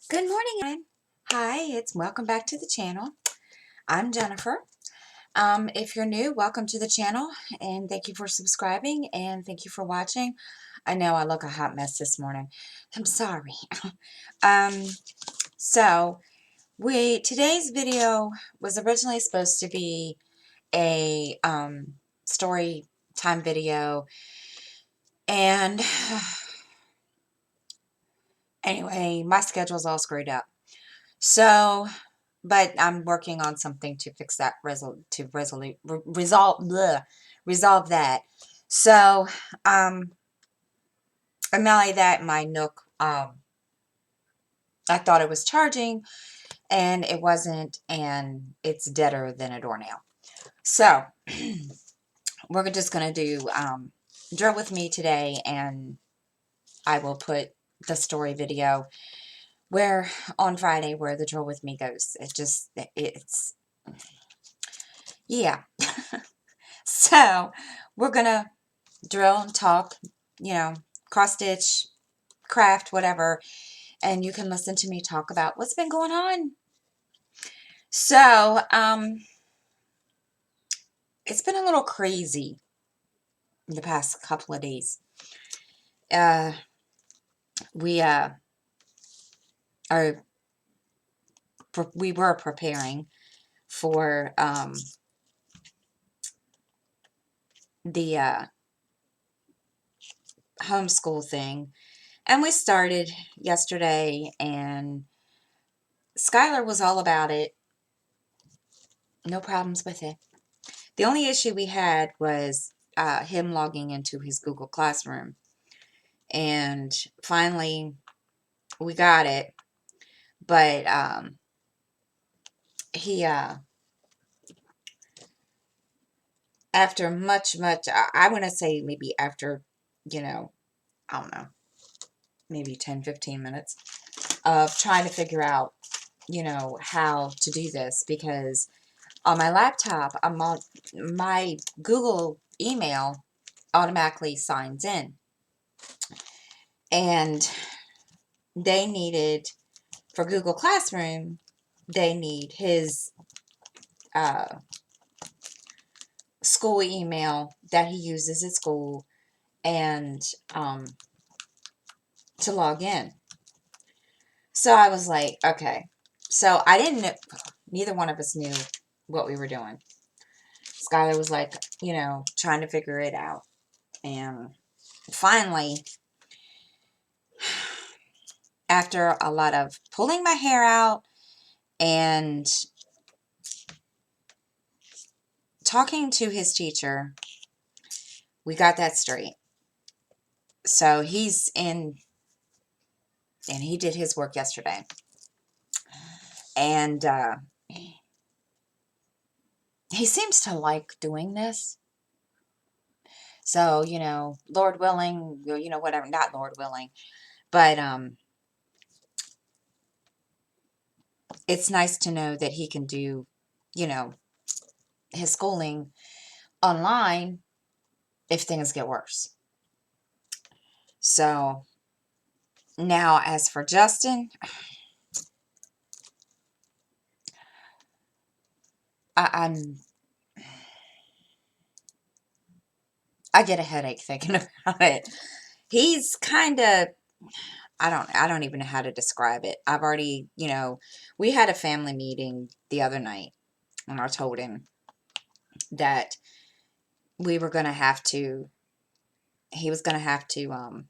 Good morning, everyone. Hi, it's welcome back to the channel. I'm Jennifer. If you're new, welcome to the channel and thank you for subscribing and thank you for watching. I know I look a hot mess this morning. I'm sorry. um, so today's video was originally supposed to be a story time video, and anyway, my schedule's all screwed up. So but I'm working on something to fix that, resolve that. So, I'm not like that. My Nook, I thought it was charging, and it wasn't, and it's deader than a doornail. So, we're just gonna do drill with me today, and I will put the story video where on Friday where the drill with me goes. It's yeah. So we're gonna drill and talk, cross stitch, craft, whatever, and you can listen to me talk about what's been going on. So, it's been a little crazy the past couple of days. Uh, we are we were preparing for the homeschool thing, and we started yesterday, and Skylar was all about it. No problems with it. The only issue we had was him logging into his Google Classroom. And finally, we got it. But he, after much, I want to say maybe after, I don't know, maybe 10-15 minutes of trying to figure out, how to do this. Because on my laptop, my Google email automatically signs in. And they needed, for Google Classroom, they need his uh, school email that he uses at school and to log in. So I was like, okay. So I didn't, neither one of us knew what we were doing. Skylar was like, trying to figure it out. And finally, after a lot of pulling my hair out and talking to his teacher, we got that straight. So he's in, and he did his work yesterday. And he seems to like doing this. So, Lord willing, whatever, not Lord willing, but it's nice to know that he can do, you know, his schooling online if things get worse. So now as for Justin, I'm I get a headache thinking about it. He's kind of, I don't even know how to describe it. I've already, we had a family meeting the other night, and I told him that we were going to have to, he was going to have to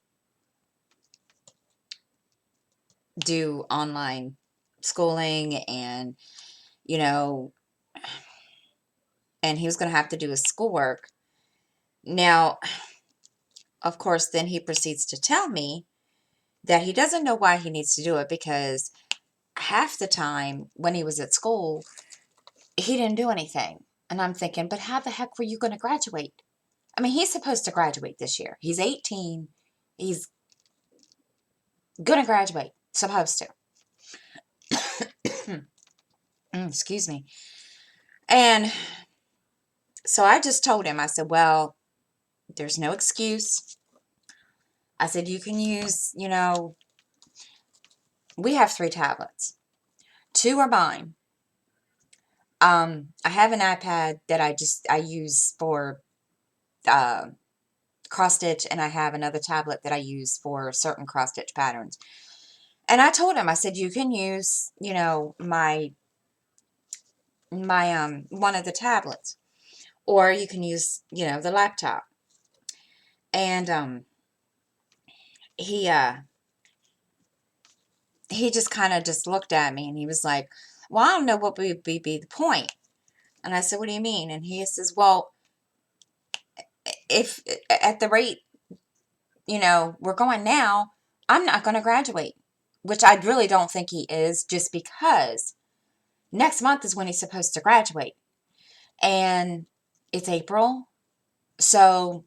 do online schooling, and, you know, and he was going to have to do his schoolwork. Now, of course, then he proceeds to tell me that he doesn't know why he needs to do it, because half the time when he was at school, he didn't do anything. And I'm thinking, but how the heck were you going to graduate? I mean, he's supposed to graduate this year. He's 18. He's going to graduate. Supposed to. Excuse me. And so I just told him, I said, well, there's no excuse. I said, you can use, we have 3 tablets. 2 are mine. I have an iPad that I use for uh, cross stitch, and I have another tablet that I use for certain cross stitch patterns. And I told him, I said, you can use, my one of the tablets, or you can use, the laptop. And he uh he just kind of just looked at me and he was like, well, I don't know what would be the point. And I said, what do you mean? And he says, well, if at the rate, we're going now, I'm not going to graduate, which I really don't think he is, just because next month is when he's supposed to graduate. And it's April. So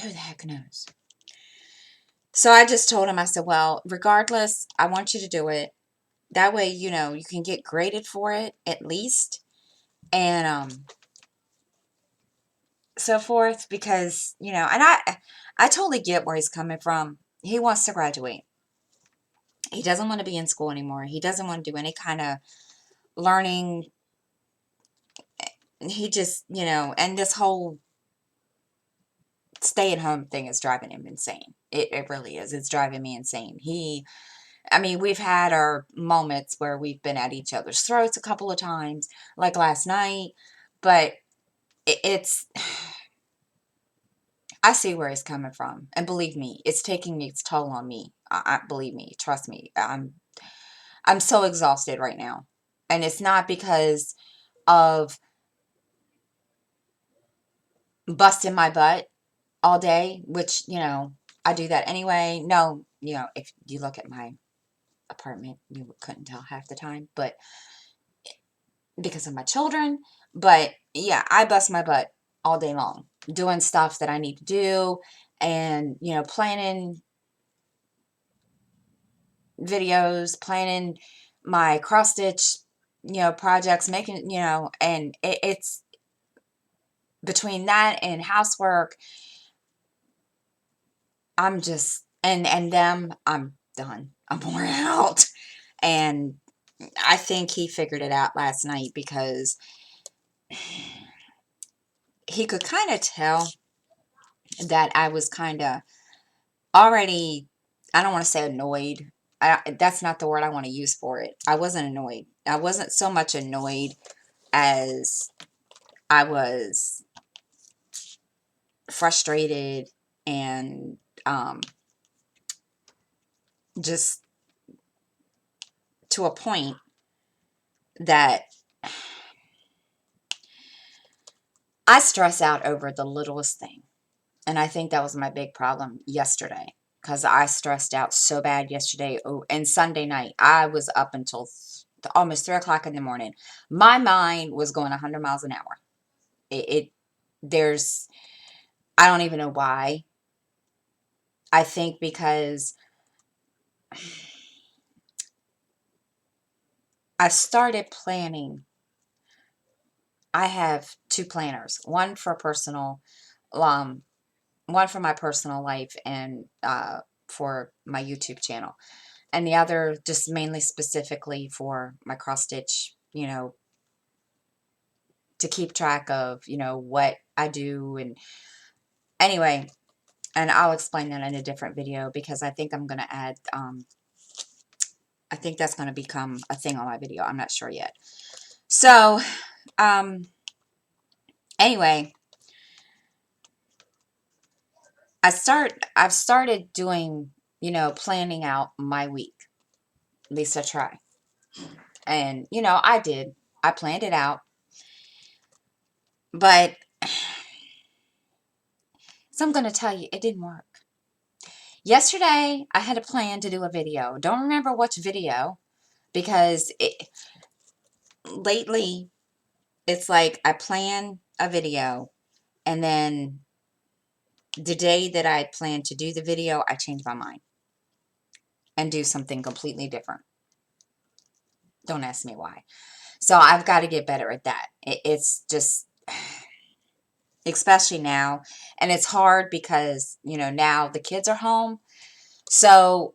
who the heck knows? So I just told him, I said, well, regardless, I want you to do it. That way, you can get graded for it at least. And so forth, because, and I totally get where he's coming from. He wants to graduate. He doesn't want to be in school anymore. He doesn't want to do any kind of learning. He just, and this whole stay at home thing is driving him insane. It really is. It's driving me insane. I mean, we've had our moments where we've been at each other's throats a couple of times, like last night, but it's, I see where he's coming from. And believe me, it's taking its toll on me. Believe me, trust me. I'm so exhausted right now. And it's not because of busting my butt all day, which, I do that anyway. No, if you look at my apartment, you couldn't tell half the time, but because of my children. But yeah, I bust my butt all day long doing stuff that I need to do, and, planning videos, planning my cross stitch, projects, making, and it's between that and housework. I'm just, and them, I'm done. I'm worn out. And I think he figured it out last night, because he could kind of tell that I was kind of already, I don't want to say annoyed. That's not the word I want to use for it. I wasn't annoyed. I wasn't so much annoyed as I was frustrated, and um, just to a point that I stress out over the littlest thing. And I think that was my big problem yesterday, because I stressed out so bad yesterday. Oh, and Sunday night, I was up until almost 3 o'clock in the morning. My mind was going 100 miles an hour. There's, I don't even know why. I think because I started planning. I have 2 planners, one for personal, um, one for my personal life, and for my YouTube channel, and the other just mainly specifically for my cross stitch, to keep track of, what I do. And anyway, and I'll explain that in a different video, because I think I'm going to add, I think that's going to become a thing on my video. I'm not sure yet. So, anyway, I've started doing, planning out my week. At least I try. And, I planned it out, but so I'm going to tell you, it didn't work. Yesterday, I had a plan to do a video. Don't remember which video, because lately, it's like I plan a video, and then the day that I plan to do the video, I change my mind and do something completely different. Don't ask me why. So I've got to get better at that. It's just, especially now, and it's hard because, now the kids are home. So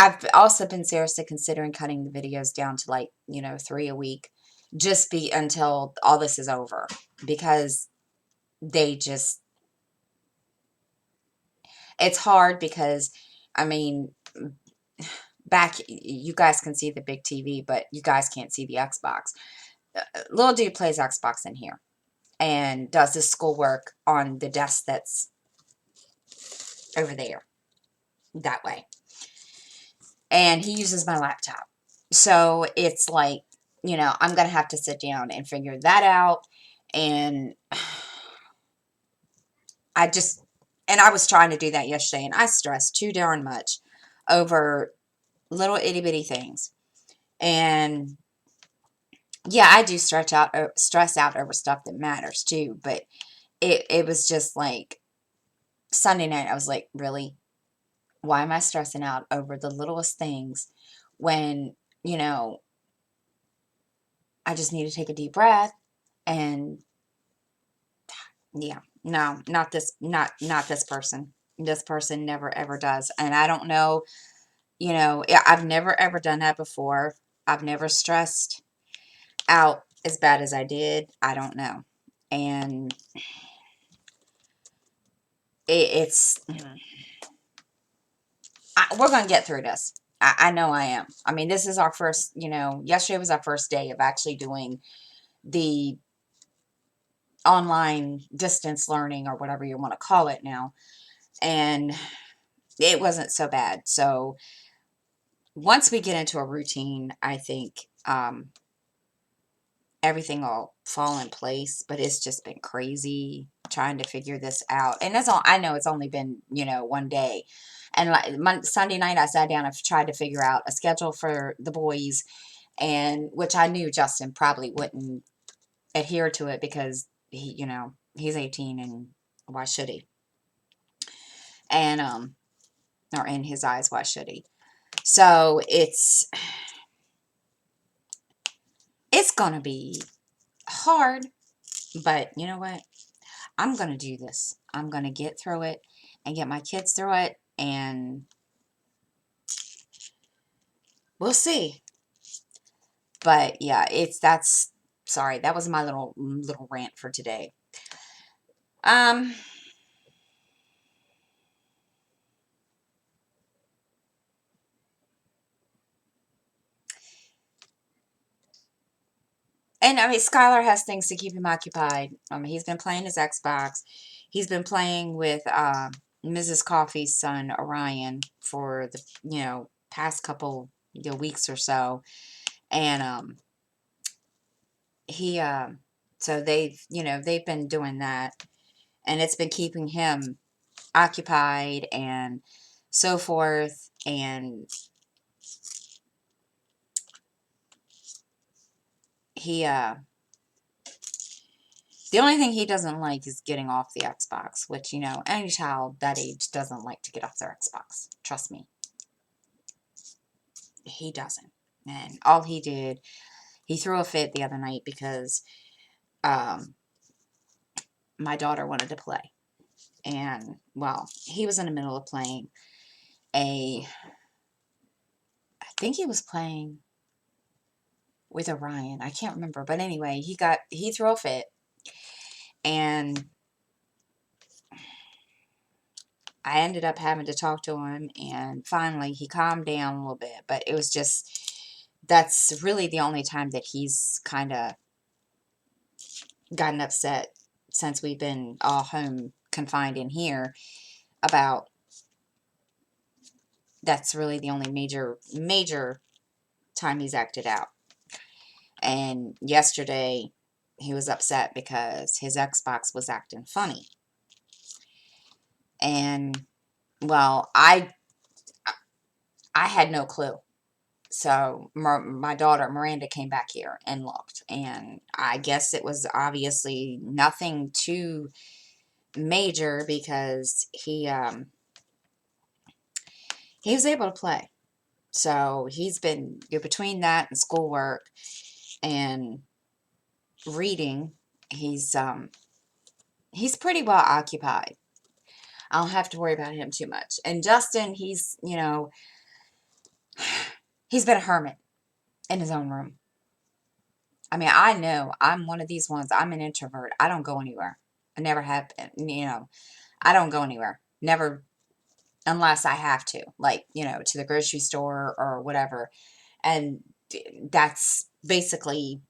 I've also been seriously considering cutting the videos down to like, 3 a week, just be until all this is over, because they just, it's hard because, I mean, back, you guys can see the big TV, but you guys can't see the Xbox. Little dude plays Xbox in here and does his schoolwork on the desk that's over there, that way. And he uses my laptop. So it's like, I'm going to have to sit down and figure that out. And I just, and I was trying to do that yesterday, and I stressed too darn much over little itty bitty things. And yeah, I do stress out over stuff that matters too. But it was just like Sunday night, I was like, really? Why am I stressing out over the littlest things when, you know, I just need to take a deep breath and yeah, no, not this person. This person never ever does. And I don't know, I've never ever done that before. I've never stressed out as bad as I did. I don't know. And it's we're going to get through this. I know I am. I mean, this is our first, yesterday was our first day of actually doing the online distance learning, or whatever you want to call it now. And it wasn't so bad. So once we get into a routine, I think everything will fall in place. But it's just been crazy trying to figure this out. And that's all I know. It's only been, one day. And like Sunday night, I sat down and tried to figure out a schedule for the boys, and which I knew Justin probably wouldn't adhere to it because he's 18, and why should he? And or in his eyes, why should he? So it's gonna be hard, but you know what? I'm gonna do this. I'm gonna get through it and get my kids through it, and we'll see. But yeah, that's sorry. That was my little rant for today. Um, and I mean, Skylar has things to keep him occupied. He's been playing his Xbox. He's been playing with Mrs. Coffee's son Orion for the past couple weeks or so, and he so they've been doing that, and it's been keeping him occupied and so forth. And he the only thing he doesn't like is getting off the Xbox, which any child that age doesn't like to get off their Xbox. Trust me, he doesn't. And all he did, he threw a fit the other night because um my daughter wanted to play. And well, he was in the middle of playing I think he was playing with Orion. I can't remember. But anyway, he threw a fit, and I ended up having to talk to him, and finally he calmed down a little bit. But it was just, that's really the only time that he's kind of gotten upset since we've been all home confined in here about, that's really the only major time he's acted out. And yesterday he was upset because his Xbox was acting funny. And well, I had no clue. So my daughter Miranda came back here and looked, and I guess it was obviously nothing too major because he was able to play. So he's been between that and schoolwork and reading, he's pretty well occupied. I don't have to worry about him too much. And Justin, he's He's been a hermit in his own room. I mean, I know I'm one of these ones. I'm an introvert. I don't go anywhere. I never have been, I don't go anywhere. Never, unless I have to, like, to the grocery store or whatever. And that's basically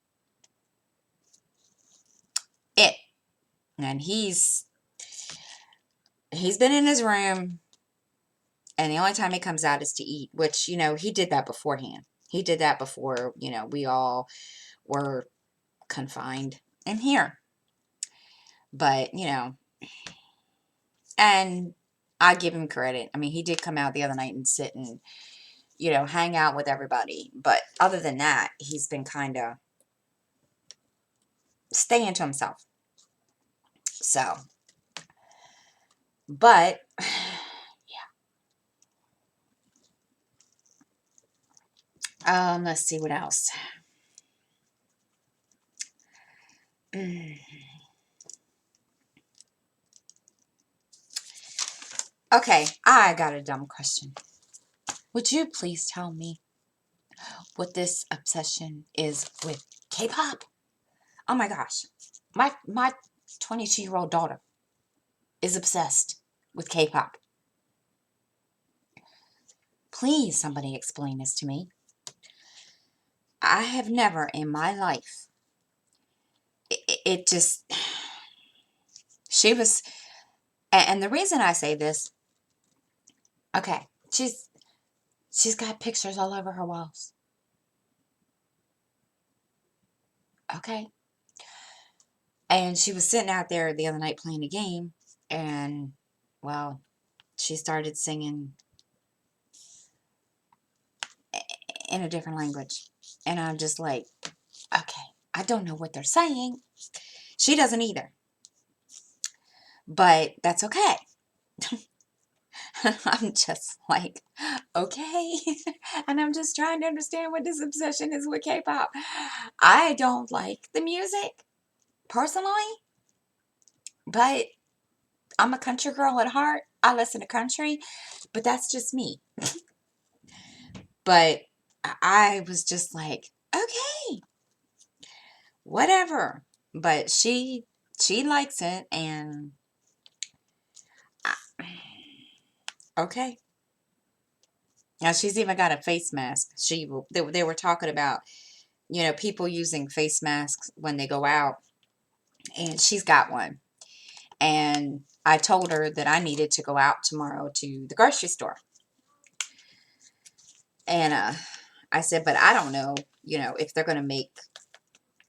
it. And he's been in his room, and the only time he comes out is to eat, which, he did that beforehand. He did that before, we all were confined in here. But, and I give him credit. I mean, he did come out the other night and sit and, hang out with everybody. But other than that, he's been kind of staying to himself. So, but, let's see what else. Okay, I got a dumb question. Would you please tell me what this obsession is with K-pop? Oh my gosh. My 22-year-old daughter is obsessed with K-pop. Please, somebody explain this to me. I have never in my life, it just, she was, and the reason I say this, okay, she's got pictures all over her walls. Okay. And she was sitting out there the other night playing a game, and, well, she started singing in a different language. And I'm just like, okay, I don't know what they're saying. She doesn't either. But that's okay. I'm just like, okay. And I'm just trying to understand what this obsession is with K-pop. I don't like the music, personally, but I'm a country girl at heart. I listen to country, but that's just me. But I was just like, okay, whatever. But she likes it, and okay. Now she's even got a face mask. They were talking about, people using face masks when they go out, and she's got one. And I told her that I needed to go out tomorrow to the grocery store. And I said, but I don't know, if they're going to make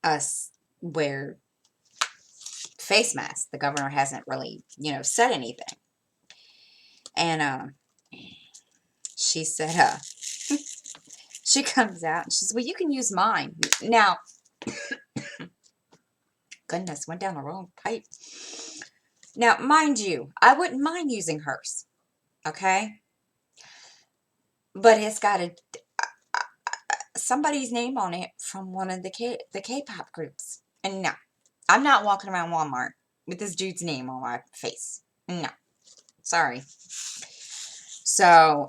us wear face masks. The governor hasn't really, said anything. And she said, she comes out and she says, well, you can use mine. Now, goodness, went down the wrong pipe. Now, mind you, I wouldn't mind using hers, okay? But it's got somebody's name on it from one of the K-pop groups. And no, I'm not walking around Walmart with this dude's name on my face. No, sorry. So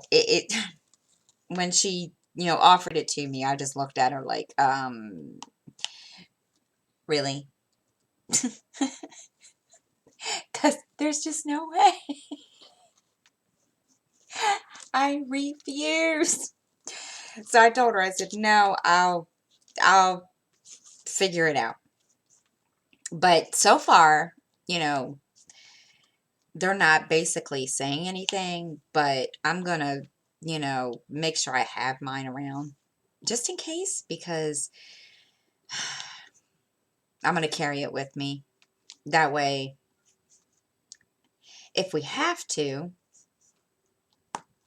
when she, offered it to me, I just looked at her like, really? Because there's just no way. I refuse. So I told her, I said, no, I'll figure it out. But so far, they're not basically saying anything, but I'm gonna, make sure I have mine around just in case, because I'm gonna carry it with me. That way, if we have to,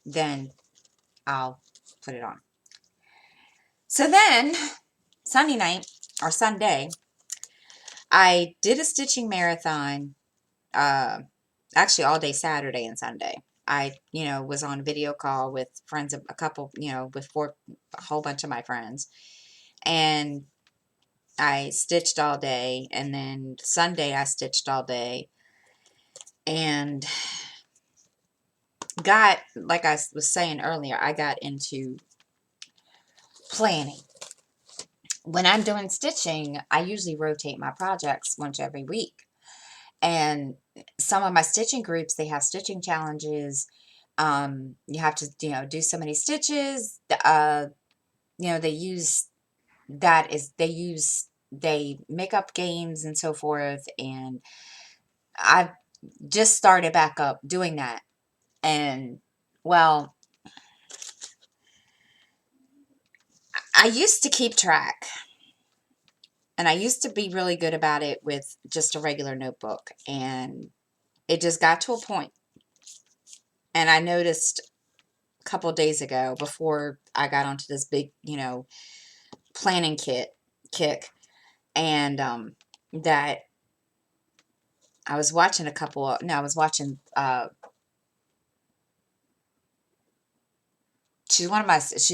then I'll put it on. So then, Sunday night, or Sunday, I did a stitching marathon, actually all day Saturday and Sunday. I, was on a video call with friends, a couple, with a whole bunch of my friends. And I stitched all day. And then Sunday I stitched all day. And like I was saying earlier, I got into planning. When I'm doing stitching, I usually rotate my projects once every week. And some of my stitching groups, they have stitching challenges. You have to, do so many stitches. They use they make up games and so forth. And I've just started back up doing that. And well, I used to keep track, and I used to be really good about it with just a regular notebook. And it just got to a point, and I noticed a couple of days ago, before I got onto this big, planning kick, and that I was watching I was watching, she's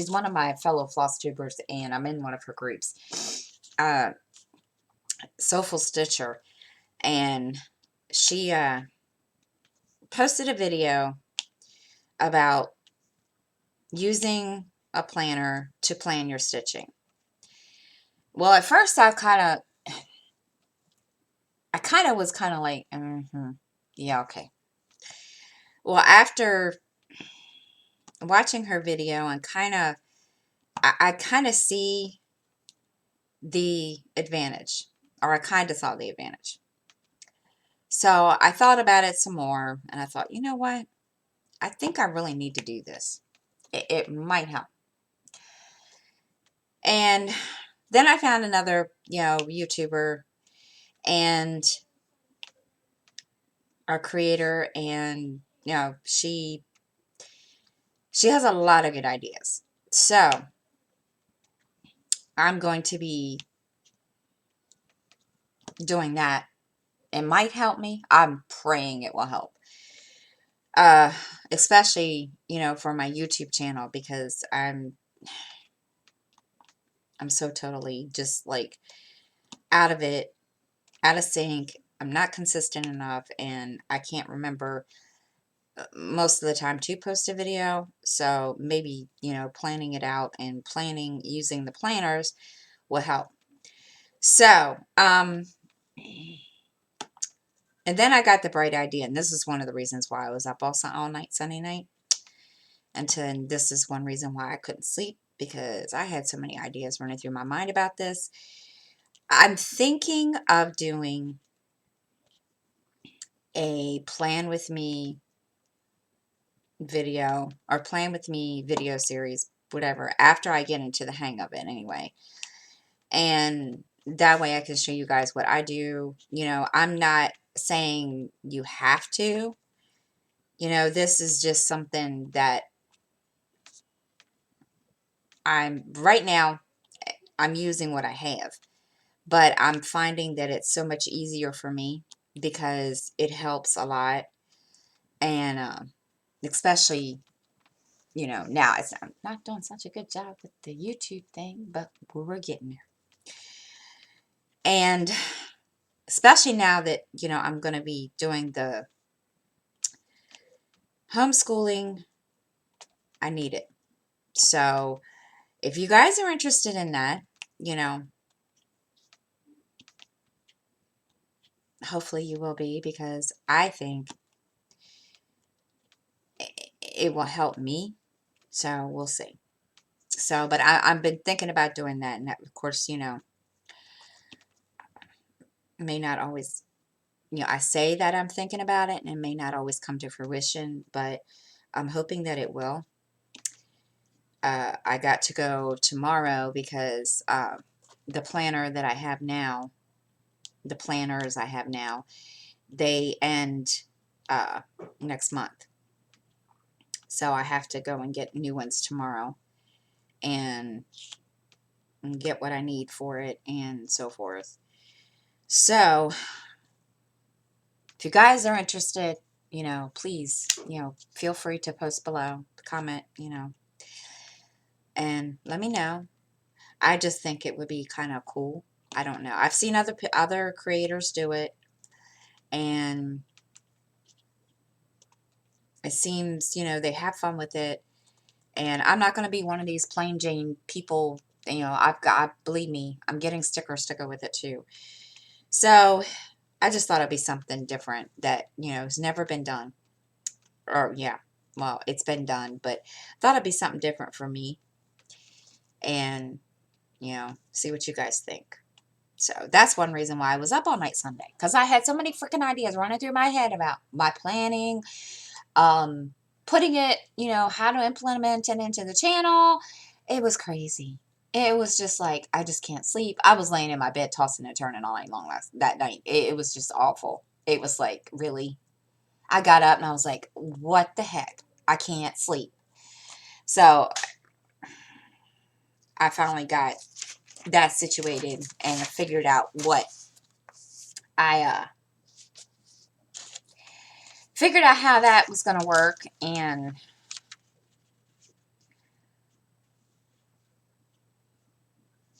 one of my fellow floss tubers, and I'm in one of her groups, Soulful Stitcher, and she posted a video about using a planner to plan your stitching. Well, at first I kind of was kind of like, yeah, okay. Well, after watching her video, and I kind of see the advantage, or I kind of saw the advantage. So I thought about it some more, and I thought, you know what? I think I really need to do this. It might help. And then I found another, YouTuber, and our creator, and she has a lot of good ideas. So I'm going to be doing that. It might help me. I'm praying it will help. Uh, Especially, for my YouTube channel, because I'm so totally just like out of it, out of sync. I'm not consistent enough, and I can't remember most of the time to post a video. So maybe, planning it out and planning using the planners will help. So, and then I got the bright idea, and this is one of the reasons why I was up all night Sunday night. And this is one reason why I couldn't sleep, because I had so many ideas running through my mind about this. I'm thinking of doing a plan with me video, or plan with me video series, whatever, after I get into the hang of it anyway. And that way I can show you guys what I do. I'm not saying you have to. This is just something that right now, I'm using what I have. But I'm finding that it's so much easier for me, because it helps a lot. And especially, now I'm not doing such a good job with the YouTube thing, but we're getting there. And especially now that, I'm going to be doing the homeschooling, I need it. So if you guys are interested in that, hopefully you will be, because I think it will help me. So we'll see. So, but I've been thinking about doing that. And that, of course, may not always, I say that I'm thinking about it, and it may not always come to fruition, but I'm hoping that it will. I got to go tomorrow, because the planner that I have now, the planners I have now, they end next month. So I have to go and get new ones tomorrow, and get what I need for it, and so forth. So if you guys are interested, please, feel free to post below, comment, and let me know. I just think it would be kind of cool. I don't know. I've seen other creators do it, and it seems, they have fun with it. And I'm not going to be one of these plain Jane people. You know, believe me, I'm getting sticker with it too. So I just thought it'd be something different that, has never been done. Or, yeah, well, it's been done, but thought it'd be something different for me. And, see what you guys think. So that's one reason why I was up all night Sunday, because I had so many freaking ideas running through my head about my planning, um, putting it, how to implement it into the channel. It was crazy. It was just like, I just can't sleep. I was laying in my bed tossing and turning all night long that night. It was just awful. It was like, really? I got up and I was like, what the heck? I can't sleep. So I finally got that situated and figured out what I figured out how that was going to work, and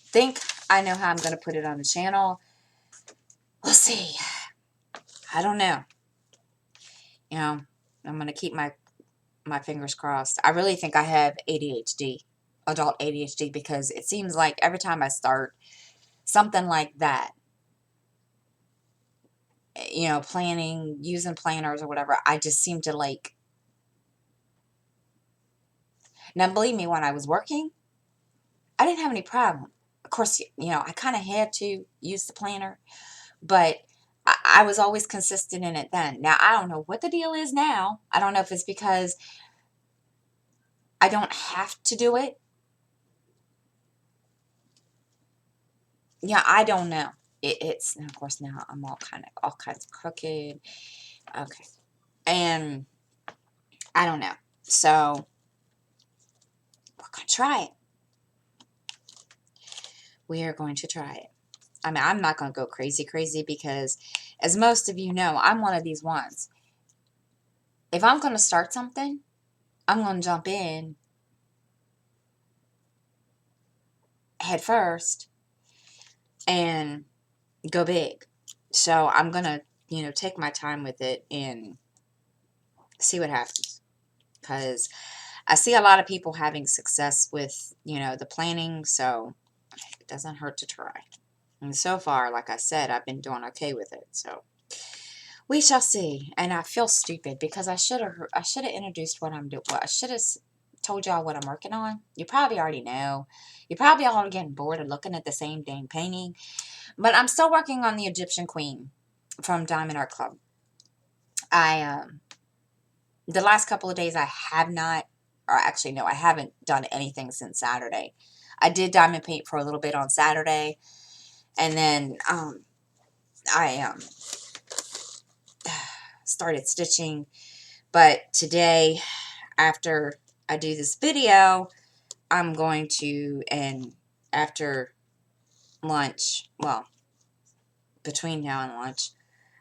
think I know how I'm going to put it on the channel. We'll see. I don't know. I'm going to keep my fingers crossed. I really think I have ADHD, adult ADHD, because it seems like every time I start something like that, planning, using planners or whatever, I just seem to like. Now, believe me, when I was working, I didn't have any problem. Of course, I kind of had to use the planner, but I was always consistent in it then. Now, I don't know what the deal is now. I don't know if it's because I don't have to do it. Yeah, I don't know. It's, of course, now I'm all kinds of crooked. Okay. And I don't know. So we're going to try it. We are going to try it. I mean, I'm not going to go crazy because, as most of you know, I'm one of these ones. If I'm going to start something, I'm going to jump in head first and go big. So I'm going to, take my time with it and see what happens. Because I see a lot of people having success with, the planning. So it doesn't hurt to try. And so far, like I said, I've been doing okay with it. So we shall see. And I feel stupid because I should have introduced what I'm doing. Well, I should have told y'all what I'm working on. You probably already know. You probably all are getting bored of looking at the same dang painting. But I'm still working on the Egyptian Queen from Diamond Art Club. The last couple of days I have not, or actually no, I haven't done anything since Saturday. I did diamond paint for a little bit on Saturday, and then I started stitching. But today, after I do this video, I'm going to, and after lunch, well, between now and lunch,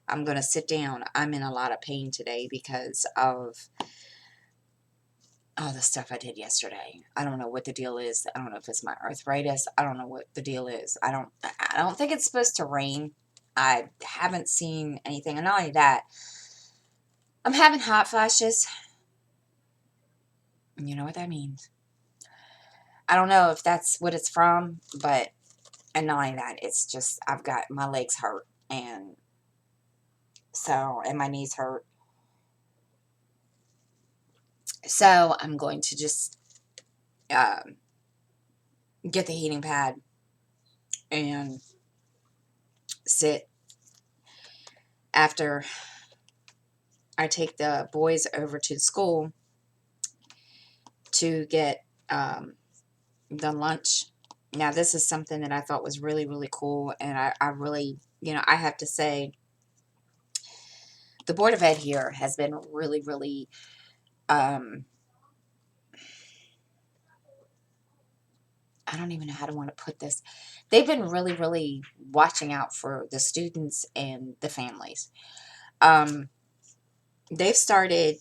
I'm going to sit down. I'm in a lot of pain today because of all the stuff I did yesterday. I don't know what the deal is. I don't know if it's my arthritis. I don't know what the deal is. I don't think it's supposed to rain. I haven't seen anything. And not only that, I'm having hot flashes. You know what that means. I don't know if that's what it's from, but, and not only that, it's just, I've got, my legs hurt, and so, and my knees hurt. So I'm going to just get the heating pad and sit after I take the boys over to school to get the lunch. Now, this is something that I thought was really, really cool, and I really, I have to say, the Board of Ed here has been really, really, I don't even know how to want to put this. They've been really, really watching out for the students and the families. They've started,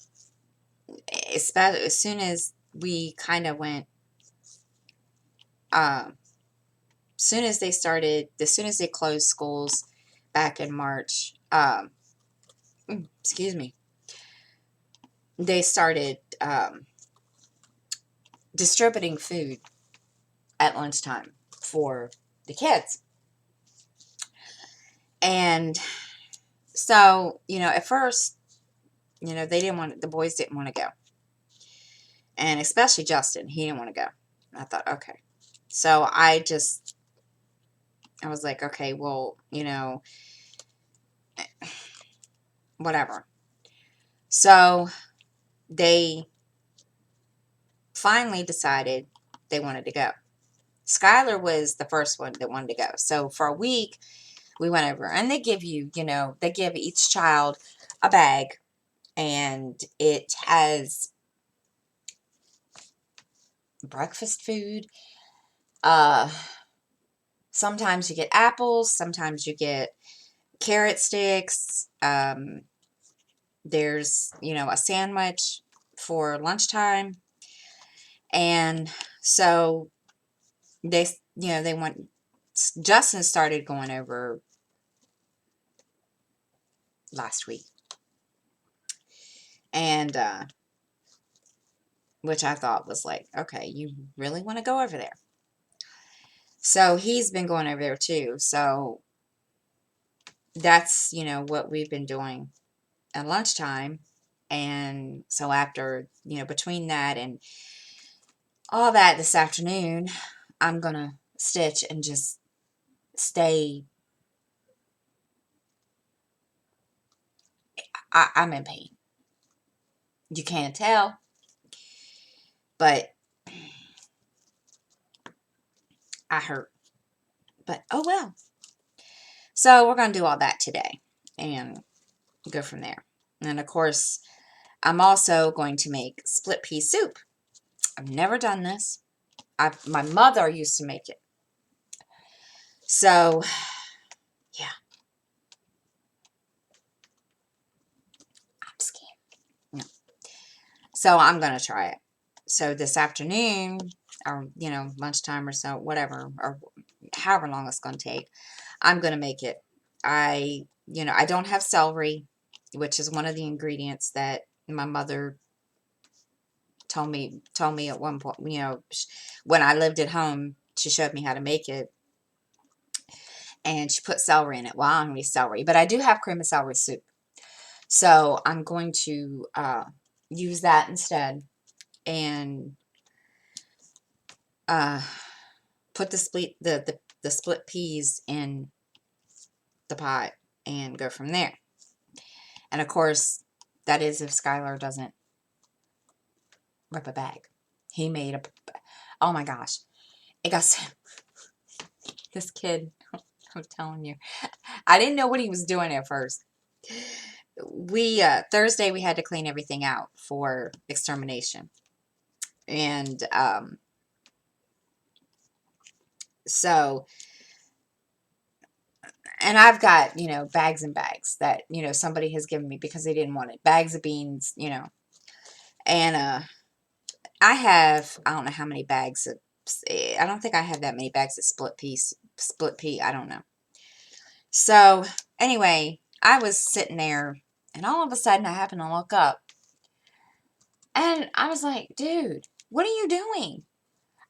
especially as soon as we kind of went, soon as they started, as soon as they closed schools back in March, excuse me, they started distributing food at lunchtime for the kids. And so, at first, the boys didn't want to go. And especially Justin, he didn't want to go. I thought, okay. So I was like, okay, well, whatever. So they finally decided they wanted to go. Skylar was the first one that wanted to go. So for a week, we went over, and they give they give each child a bag, and it has breakfast food. Sometimes you get apples, sometimes you get carrot sticks. There's, a sandwich for lunchtime. And so they went, Justin started going over last week. And, which I thought was like, okay, you really want to go over there? So he's been going over there too. So that's, what we've been doing at lunchtime. And so after, between that and all that this afternoon, I'm going to stitch and just stay. I'm in pain. You can't tell, but I hurt. But oh well. So we're going to do all that today and go from there. And of course, I'm also going to make split pea soup. I've never done this. My mother used to make it. So, yeah. I'm scared. No. So I'm going to try it. So this afternoon, or, lunchtime or so, whatever, or however long it's going to take, I'm going to make it. I don't have celery, which is one of the ingredients that my mother told me at one point, when I lived at home, she showed me how to make it, and she put celery in it. Well, I don't need celery, but I do have cream of celery soup. So I'm going to use that instead, and put the split peas in the pot and go from there. And of course, that is if Skylar doesn't rip a bag. He made oh my gosh. It got this kid, I'm telling you. I didn't know what he was doing at first. Thursday we had to clean everything out for extermination. And so, and I've got, bags and bags that, somebody has given me because they didn't want it. Bags of beans, and I don't know how many bags of, I don't think I have that many bags of split pea, I don't know. So anyway, I was sitting there, and all of a sudden I happened to look up, and I was like, dude, what are you doing?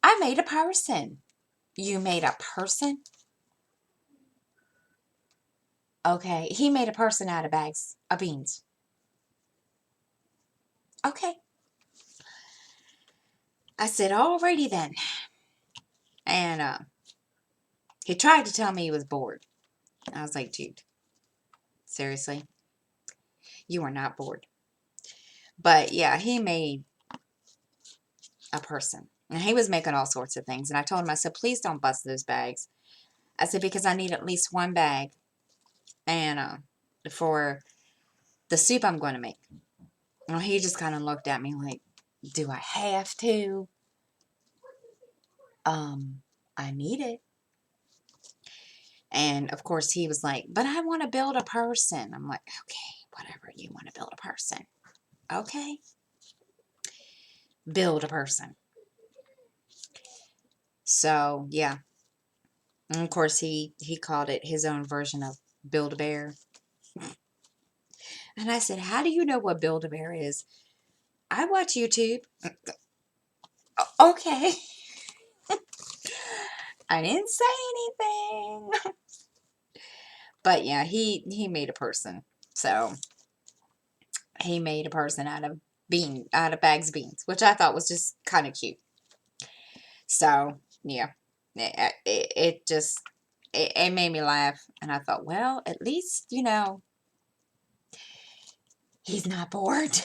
I made a person. You made a person? Okay, he made a person out of bags of beans. Okay. I said, alrighty then. And he tried to tell me he was bored. I was like, dude, seriously? You are not bored. But yeah, he made a person. And he was making all sorts of things. And I told him, I said, please don't bust those bags. I said, because I need at least one bag. And for the soup I'm going to make. Well, he just kind of looked at me like, do I have to? I need it. And of course he was like, but I want to build a person. I'm like, okay, whatever, you want to build a person. Okay. Build a person. So yeah. And of course he called it his own version of Build-A-Bear. And I said, how do you know what Build-A-Bear is? I watch YouTube. Okay. I didn't say anything. But yeah, he made a person. So he made a person out of bags of beans, which I thought was just kind of cute. So yeah, it just it made me laugh, and I thought, well, at least he's not bored.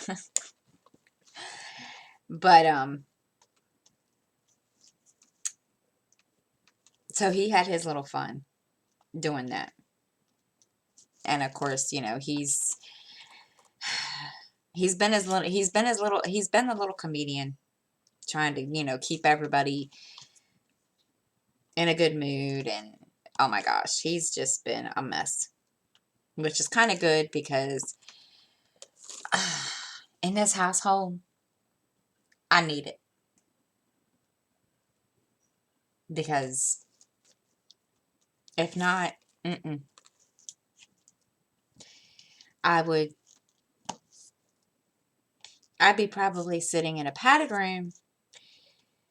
But so he had his little fun doing that, and of course, he's been a little comedian, trying to keep everybody in a good mood, and oh my gosh, he's just been a mess, which is kind of good because in this household, I need it because if not, mm-mm, I would I'd be probably sitting in a padded room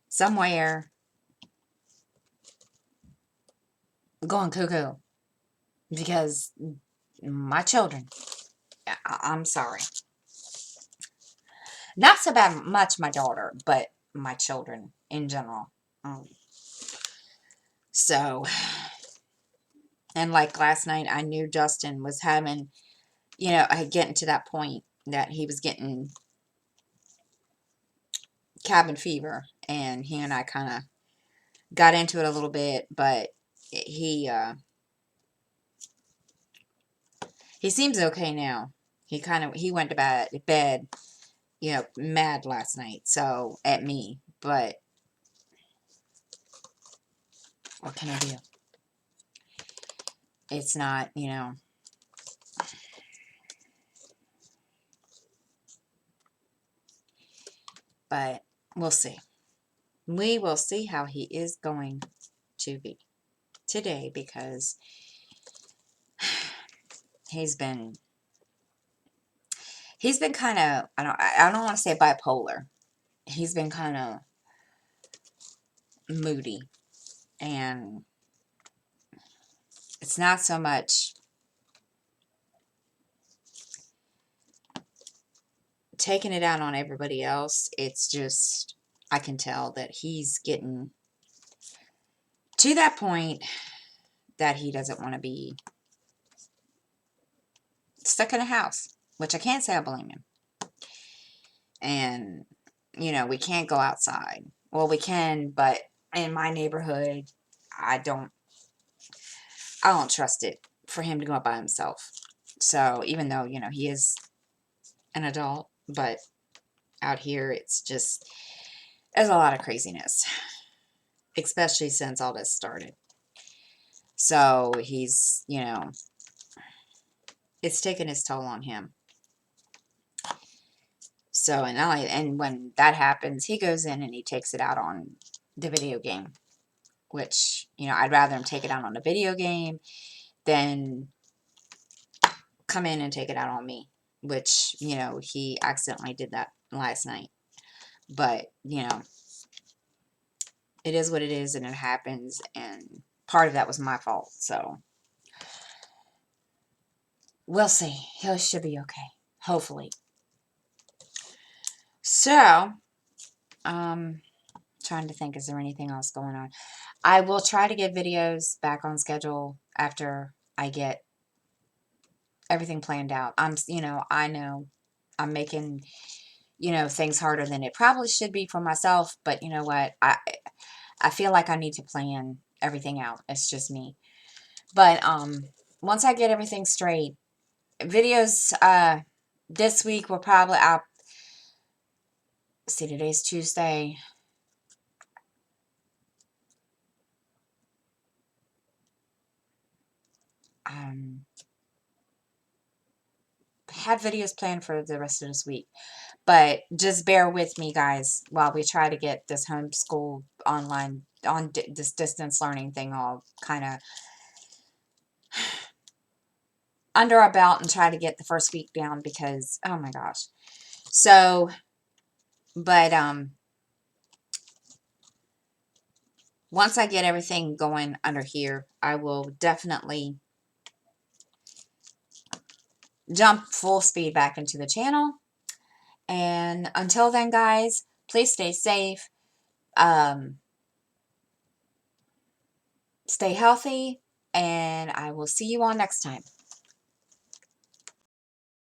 somewhere going cuckoo because my children, I'm sorry, not so bad much my daughter, but my children in general. Um, so, and like last night, I knew Justin was having, getting to that point that he was getting cabin fever, and he and I kind of got into it a little bit, but he seems okay now. He went to bed, mad last night, so at me, but what can I do? It's not, but we'll see. We will see how he is going to be today because he's been kind of, I don't want to say bipolar. He's been kind of moody, and it's not so much taking it out on everybody else. It's just I can tell that he's getting to that point that he doesn't want to be stuck in a house, which I can't say I blame him. And we can't go outside. Well, we can, but in my neighborhood, I don't I don't trust it for him to go out by himself. So even though, he is an adult, but out here it's just there's a lot of craziness, especially since all this started. So he's, it's taken its toll on him. So and when that happens, he goes in and he takes it out on the video game, which, I'd rather him take it out on the video game than come in and take it out on me, which, he accidentally did that last night. But, it is what it is, and it happens, and part of that was my fault, so we'll see. He should be okay, hopefully. So, trying to think, is there anything else going on? I will try to get videos back on schedule after I get everything planned out. I know I'm making, things harder than it probably should be for myself, but you know what? I feel like I need to plan everything out. It's just me. But once I get everything straight, videos this week will probably out. See, today's Tuesday. Um, have videos planned for the rest of this week. But just bear with me, guys, while we try to get this homeschool online on this distance learning thing all kind of under our belt and try to get the first week down because, oh my gosh. So, but once I get everything going under here, I will definitely jump full speed back into the channel. And until then, guys, please stay safe, stay healthy, and I will see you all next time.